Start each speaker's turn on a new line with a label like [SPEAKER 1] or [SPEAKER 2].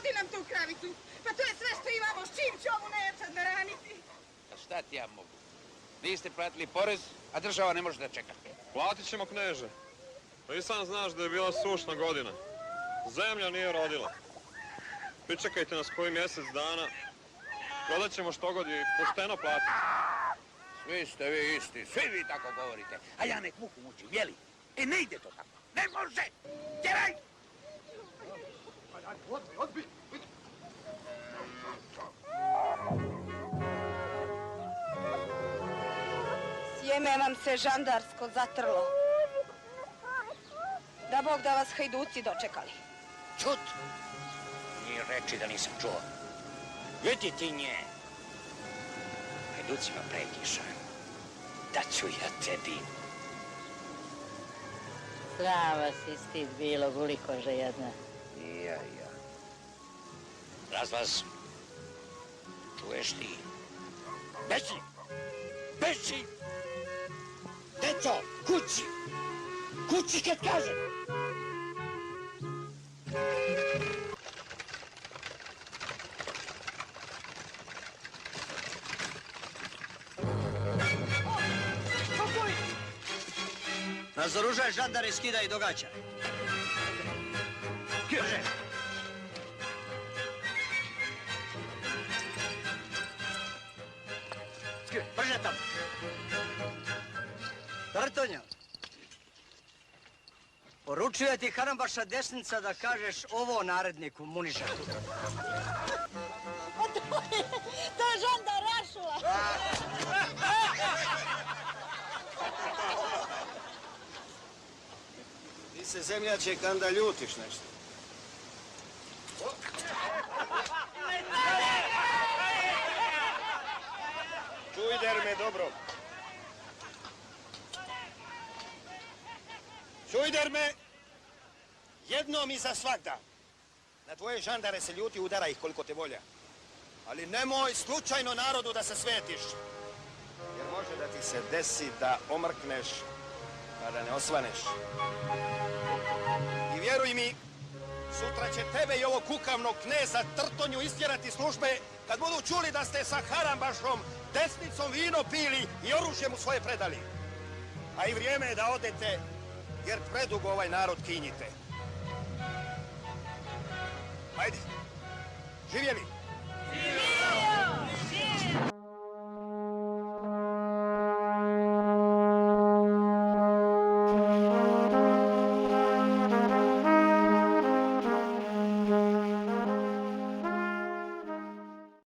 [SPEAKER 1] Odi nam tu kravicu. Pa to je sve što imamo. S čim će ovu nejačad naraniti?
[SPEAKER 2] A šta ti ja mogu? Niste platili porez, a država ne može da čeka.
[SPEAKER 3] Platit ćemo, kneže. Pa i sam znaš da je bila sušna godina. Zemlja nije rodila. Pričekajte nas koji mjesec dana. Prodat ćemo što god i pošteno platiti.
[SPEAKER 2] Svi ste vi isti, svi vi tako govorite. A ja nek muku mučim, jeli? E, ne ide to tako. Ne može! Tjeraj!
[SPEAKER 4] Odbi!
[SPEAKER 1] Sjeme vam se žandarsko zatrlo. Da Bog da vas hajduci dočekali.
[SPEAKER 2] Čut! Nije reči da nisam čuo. Vidi ti nje. Hajducima prekiša. Da ću ja tebi.
[SPEAKER 5] Sram vas istid bilo, gulikože jedna.
[SPEAKER 2] Ja. Razlaz. Čuješ ti? Beži! Beži! Deco, kući! Kući kad kažem!
[SPEAKER 6] Nazoružaj žandare, skidaj i događaj. Brže! Brže tamo! Tartonja! Poručuje ti Harambaša desnica da kažeš ovo naredniku Munišatu.
[SPEAKER 5] To je žandar Rašula!
[SPEAKER 4] Ti se zemljače kanda ljutiš nešto. Čujder me dobro. Čujder me jednom i za svagda. Na tvoje žandare se ljuti, udara ih koliko te volja. Ali nemoj slučajno narodu da se svetiš. Jer može da ti se desi da omrkneš, a da ne osvaneš. I vjeruj mi, sutra će tebe i ovog kukavnog kneza Trtonju istjerati službe kad budu čuli da ste sa Harambašom desnicom vino pili i oružje mu svoje predali. A i vrijeme je da odete, jer predugo ovaj narod kinjite. Ajde, živjeli!